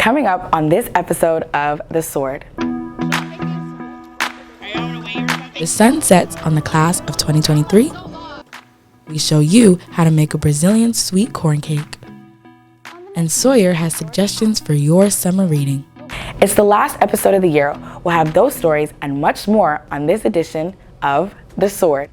Coming up on this episode of The Sword. The sun sets on the class of 2023. We show you how to make a Brazilian sweet corn cake. And Sawyer has suggestions for your summer reading. It's the last episode of the year. We'll have those stories and much more on this edition of The Sword.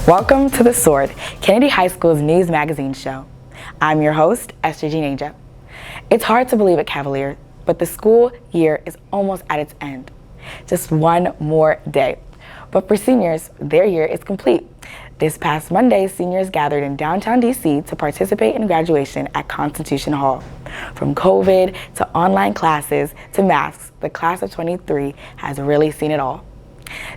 Welcome to The Sword, Kennedy High School's news magazine show. I'm your host, Esther Gineja. It's hard to believe it, Cavalier, but the school year is almost at its end. Just one more day. But for seniors, their year is complete. This past Monday, seniors gathered in downtown DC to participate in graduation at Constitution Hall. From COVID to online classes to masks, the class of 23 has really seen it all.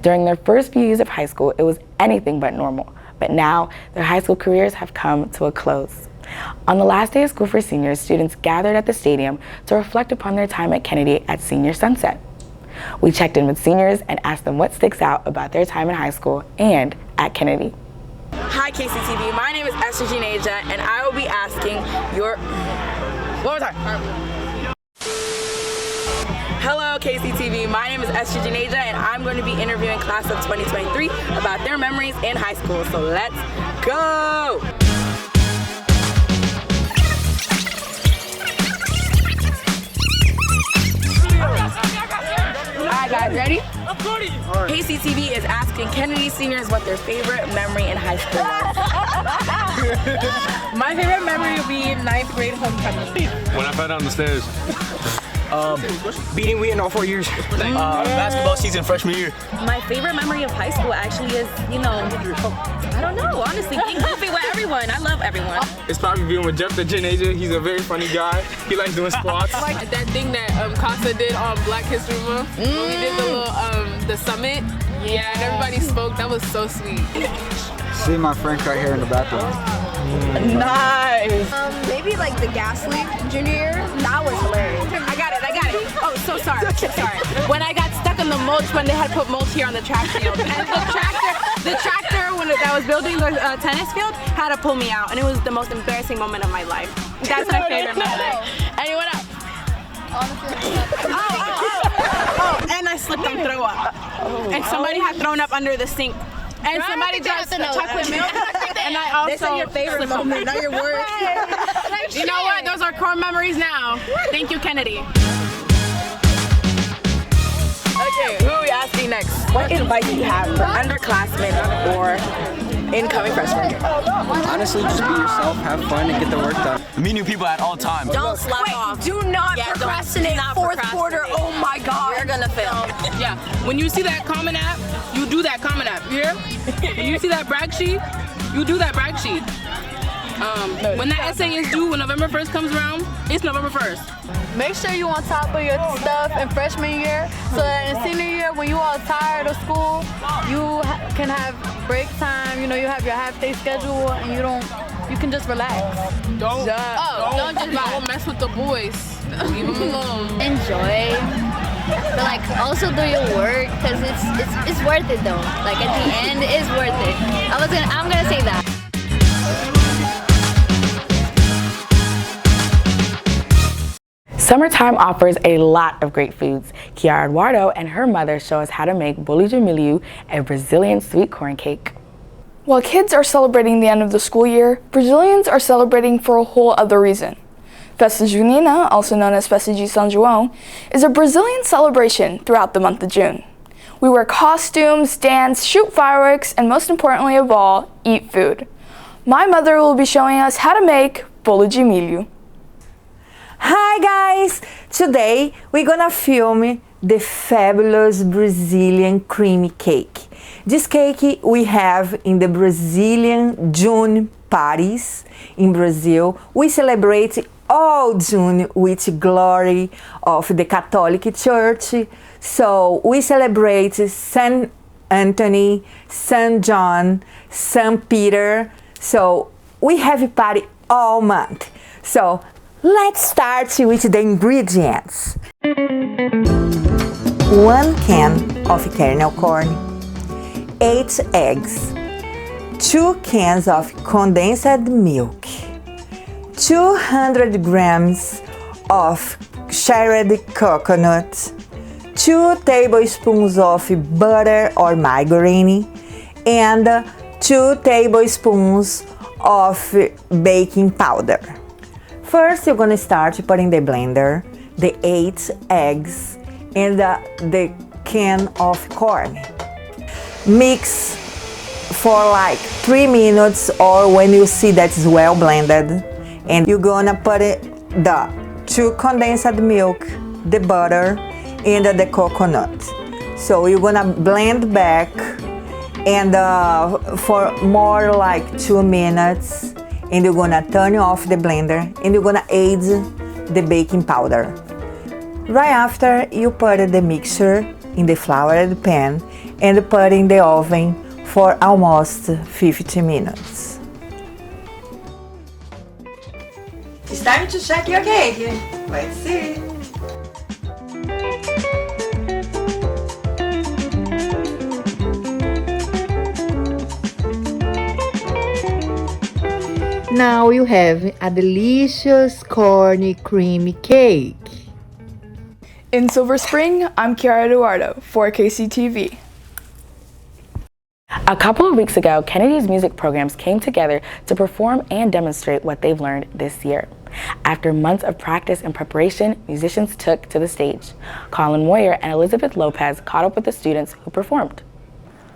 During their first few years of high school, it was anything but normal, but now their high school careers have come to a close. On the last day of school for seniors, students gathered at the stadium to reflect upon their time at Kennedy at Senior Sunset. We checked in with seniors and asked them what sticks out about their time in high school and at Kennedy. Hi KCTV, my name is Esther Gineja and I will be asking your... One more time. Hello KCTV, my name is Esther Gineja and I'm going to be interviewing class of 2023 about their memories in high school. So let's go! Alright guys, ready? KCTV is asking Kennedy seniors what their favorite memory in high school was. My favorite memory would be 9th grade homecoming. When I fell down the stairs. Beating Wheaton all 4 years. Basketball season freshman year. My favorite memory of high school actually is, I don't know, honestly, being goofy with everyone. I love everyone. It's probably being with Jeff the Gineja. He's a very funny guy. He likes doing squats. Like that thing that Casa did on Black History Month. When we did the little, the summit. Yeah, and everybody spoke. That was so sweet. See my friend right here in the bathroom. Nice! Maybe like the gas leak junior year. That was hilarious. I got it. Oh, so sorry. When I got stuck on the mulch when they had put mulch here on the track field. And the tractor when that was building the tennis field had to pull me out. And it was the most embarrassing moment of my life. That's my favorite memory. Anyone else? And I slipped and threw up. And somebody had thrown up under the sink. And somebody just chocolate milk. And I also... This is your favorite moment, not your worst. You know what? Those are core memories now. Thank you, Kennedy. Okay, who are we asking next? What advice do you have for underclassmen or incoming freshmen? Honestly, just be yourself, have fun, and get the work done. Meet new people at all times. Don't slack off. Do not procrastinate. Fourth quarter, oh my God. You're gonna fail. Yeah, when you see that Common App, you do that Common App, you hear? When you see that brag sheet, you do that brag sheet. When that essay is due, when November 1st comes around, it's November 1st. Make sure you're on top of your stuff in freshman year so that in senior year, when you all tired of school, you can have break time, you have your half-day schedule and you can just relax. Don't mess with the boys. Leave them alone. Enjoy, but also do your work because it's worth it though. At the end, it's worth it. I'm gonna say that. Summertime offers a lot of great foods. Kiara Eduardo and her mother show us how to make bolo de milho, a Brazilian sweet corn cake. While kids are celebrating the end of the school year, Brazilians are celebrating for a whole other reason. Festa Junina, also known as Festa de São João, is a Brazilian celebration throughout the month of June. We wear costumes, dance, shoot fireworks, and most importantly of all, eat food. My mother will be showing us how to make bolo de milho. Hi guys! Today we're gonna film the fabulous Brazilian creamy cake. This cake we have in the Brazilian June parties in Brazil. We celebrate all June with glory of the Catholic Church. So we celebrate Saint Anthony, St. John, St. Peter. So we have a party all month. So let's start with the ingredients. 1 can of kernel corn, 8 eggs, 2 cans of condensed milk, 200 grams of shredded coconut, 2 tablespoons of butter or margarine, and 2 tablespoons of baking powder. First, you're gonna start putting the blender, the 8 eggs, and the can of corn. Mix for like 3 minutes, or when you see that it's well blended, and you're gonna put the 2 condensed milk, the butter, and the coconut. So you're gonna blend back and for more like 2 minutes, and you're gonna turn off the blender and you're gonna add the baking powder. Right after, you put the mixture in the floured pan and put in the oven for almost 50 minutes. It's time to check your cake. Let's see. Now you have a delicious corny creamy cake. In Silver Spring, I'm Kiara Eduardo for KCTV. A couple of weeks ago, Kennedy's music programs came together to perform and demonstrate what they've learned this year. After months of practice and preparation, musicians took to the stage. Colin Moyer and Elizabeth Lopez caught up with the students who performed.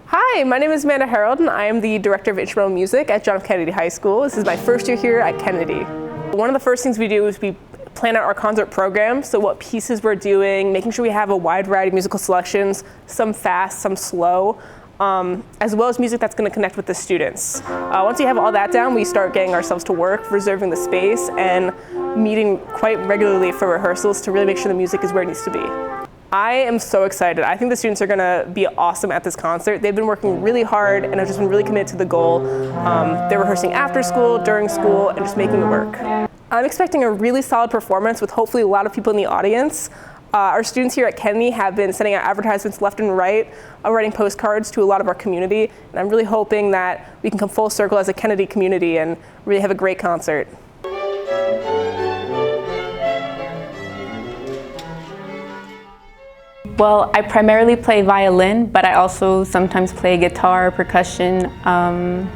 Hi, my name is Amanda Harold, and I am the Director of Instrumental Music at John F. Kennedy High School. This is my first year here at Kennedy. One of the first things we do is we plan out our concert program, so what pieces we're doing, making sure we have a wide variety of musical selections, some fast, some slow, as well as music that's going to connect with the students. Once we have all that down, we start getting ourselves to work, reserving the space, and meeting quite regularly for rehearsals to really make sure the music is where it needs to be. I am so excited. I think the students are going to be awesome at this concert. They've been working really hard and have just been really committed to the goal. They're rehearsing after school, during school, and just making it work. I'm expecting a really solid performance with hopefully a lot of people in the audience. Our students here at Kennedy have been sending out advertisements left and right, writing postcards to a lot of our community, and I'm really hoping that we can come full circle as a Kennedy community and really have a great concert. Well, I primarily play violin, but I also sometimes play guitar, percussion, and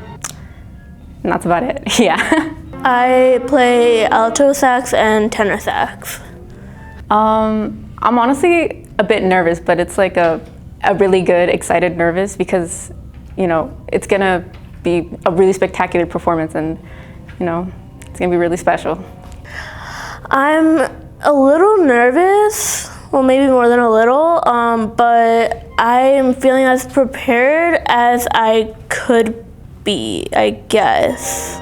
that's about it, yeah. I play alto sax and tenor sax. I'm honestly a bit nervous, but it's like a really good, excited nervous because, you know, it's gonna be a really spectacular performance and, you know, it's gonna be really special. I'm a little nervous. Well, maybe more than a little, but I'm feeling as prepared as I could be, I guess.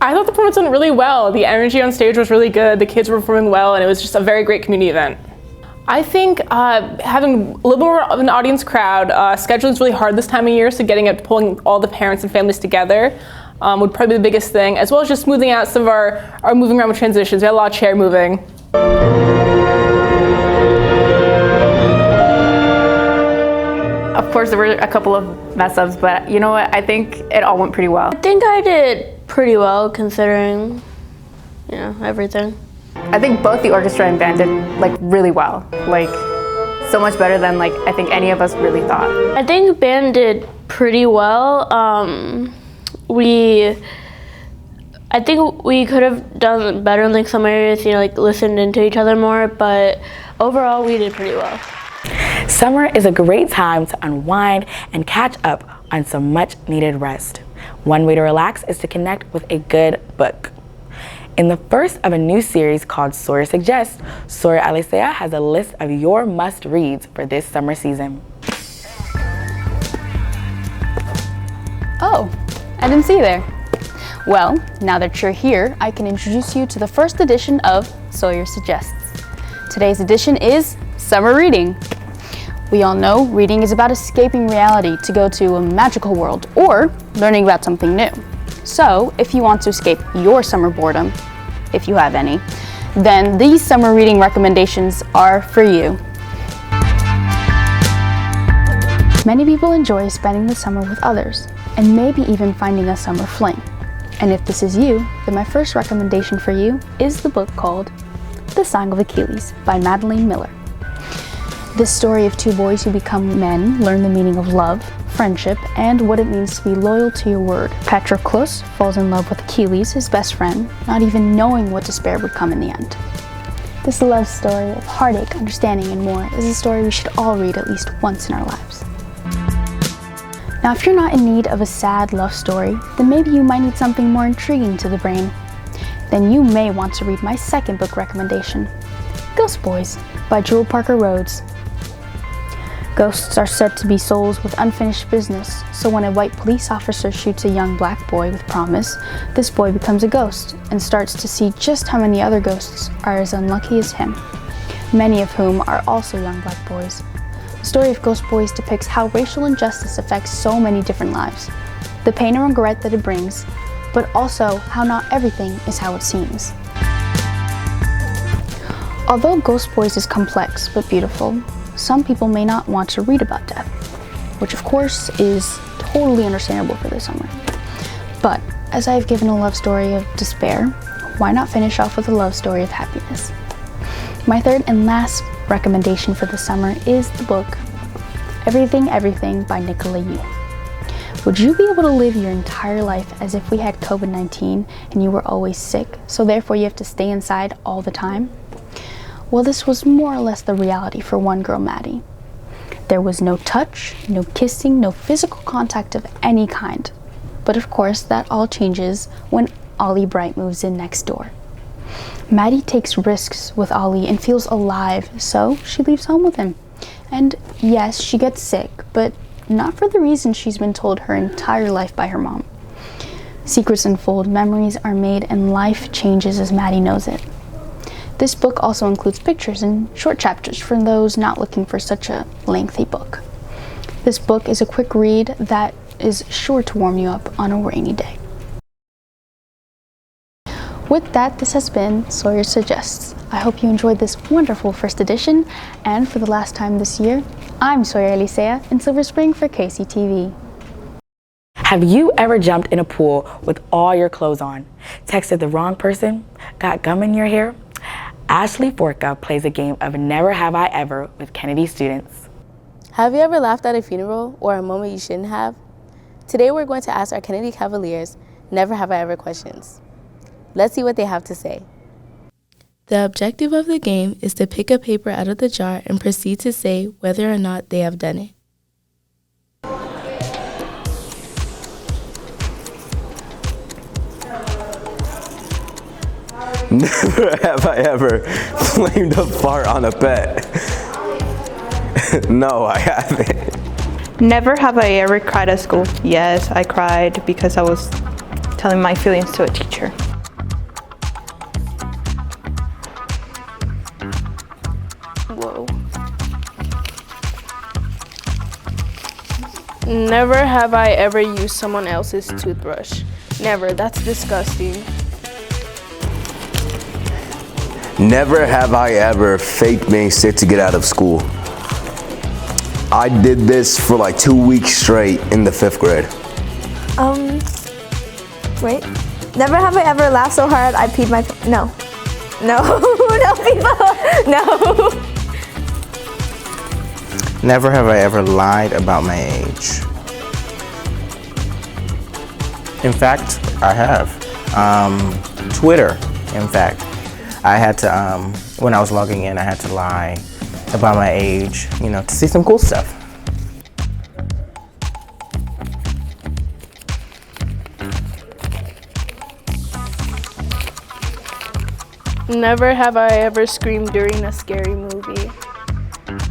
I thought the performance went really well. The energy on stage was really good, the kids were performing well, and it was just a very great community event. I think having a little more of an audience crowd, scheduling is really hard this time of year, so pulling all the parents and families together would probably be the biggest thing, as well as just smoothing out some of our moving around with transitions. We had a lot of chair moving. Of course, there were a couple of mess ups, but you know what? I think it all went pretty well. I think I did pretty well considering, you know, everything. I think both the orchestra and band did like really well, like so much better than like I think any of us really thought. I think band did pretty well. I think we could have done better in like some areas, you know, like listened into each other more, but overall we did pretty well. Summer is a great time to unwind and catch up on some much needed rest. One way to relax is to connect with a good book. In the first of a new series called Sawyer Suggests, Sawyer Alicea has a list of your must-reads for this summer season. Oh, I didn't see you there. Well, now that you're here, I can introduce you to the first edition of Sawyer Suggests. Today's edition is Summer Reading. We all know reading is about escaping reality to go to a magical world or learning about something new. So, if you want to escape your summer boredom, if you have any, then these summer reading recommendations are for you. Many people enjoy spending the summer with others, and maybe even finding a summer fling. And if this is you, then my first recommendation for you is the book called The Song of Achilles by Madeline Miller. This story of two boys who become men learn the meaning of love, friendship, and what it means to be loyal to your word. Patroclus falls in love with Achilles, his best friend, not even knowing what despair would come in the end. This love story of heartache, understanding, and more is a story we should all read at least once in our lives. Now, if you're not in need of a sad love story, then maybe you might need something more intriguing to the brain. Then you may want to read my second book recommendation, Ghost Boys by Jewel Parker Rhodes. Ghosts are said to be souls with unfinished business, so when a white police officer shoots a young black boy with promise, this boy becomes a ghost and starts to see just how many other ghosts are as unlucky as him, many of whom are also young black boys. The story of Ghost Boys depicts how racial injustice affects so many different lives, the pain and regret that it brings, but also how not everything is how it seems. Although Ghost Boys is complex but beautiful, some people may not want to read about death, which of course is totally understandable for this summer. But as I've given a love story of despair, why not finish off with a love story of happiness? My third and last recommendation for the summer is the book Everything, Everything by Nicola Yu. Would you be able to live your entire life as if we had COVID-19 and you were always sick, so therefore you have to stay inside all the time? Well, this was more or less the reality for one girl, Maddie. There was no touch, no kissing, no physical contact of any kind. But of course, that all changes when Ollie Bright moves in next door. Maddie takes risks with Ollie and feels alive, so she leaves home with him. And yes, she gets sick, but not for the reason she's been told her entire life by her mom. Secrets unfold, memories are made, and life changes as Maddie knows it. This book also includes pictures and short chapters for those not looking for such a lengthy book. This book is a quick read that is sure to warm you up on a rainy day. With that, this has been Sawyer Suggests. I hope you enjoyed this wonderful first edition, and for the last time this year, I'm Sawyer Elisea in Silver Spring for KCTV. Have you ever jumped in a pool with all your clothes on, texted the wrong person, got gum in your hair? Ashley Forka plays a game of Never Have I Ever with Kennedy students. Have you ever laughed at a funeral or a moment you shouldn't have? Today we're going to ask our Kennedy Cavaliers Never Have I Ever questions. Let's see what they have to say. The objective of the game is to pick a paper out of the jar and proceed to say whether or not they have done it. Never have I ever flamed a fart on a pet. No, I haven't. Never have I ever cried at school. Yes, I cried because I was telling my feelings to a teacher. Whoa. Never have I ever used someone else's toothbrush. Never. That's disgusting. Never have I ever faked being sick to get out of school. I did this for like 2 weeks straight in the 5th grade. Wait. Never have I ever laughed so hard I peed my... No. No. No, people. No. Never have I ever lied about my age. In fact, I have. Twitter, in fact. I had to, when I was logging in, I had to lie about my age, to see some cool stuff. Never have I ever screamed during a scary movie.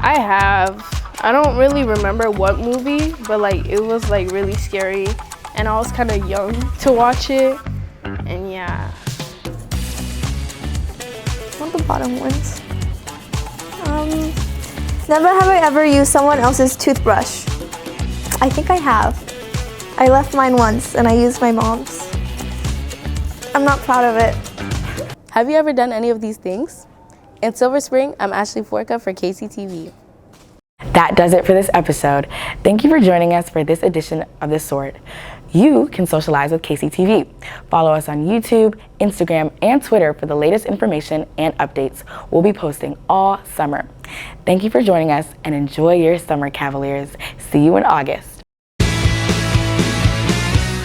I have. I don't really remember what movie, but it was really scary, and I was kind of young to watch it. And yeah. Not the bottom ones. Never have I ever used someone else's toothbrush. I think I have. I left mine once and I used my mom's. I'm not proud of it. Have you ever done any of these things? In Silver Spring, I'm Ashley Forca for KCTV. That does it for this episode. Thank you for joining us for this edition of The Sword. You can socialize with KCTV. Follow us on YouTube, Instagram, and Twitter for the latest information and updates we'll be posting all summer. Thank you for joining us and enjoy your summer, Cavaliers. See you in August.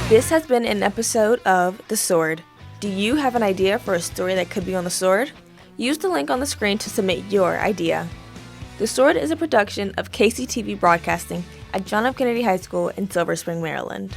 This has been an episode of The Sword. Do you have an idea for a story that could be on The Sword? Use the link on the screen to submit your idea. The Sword is a production of KCTV Broadcasting at John F. Kennedy High School in Silver Spring, Maryland.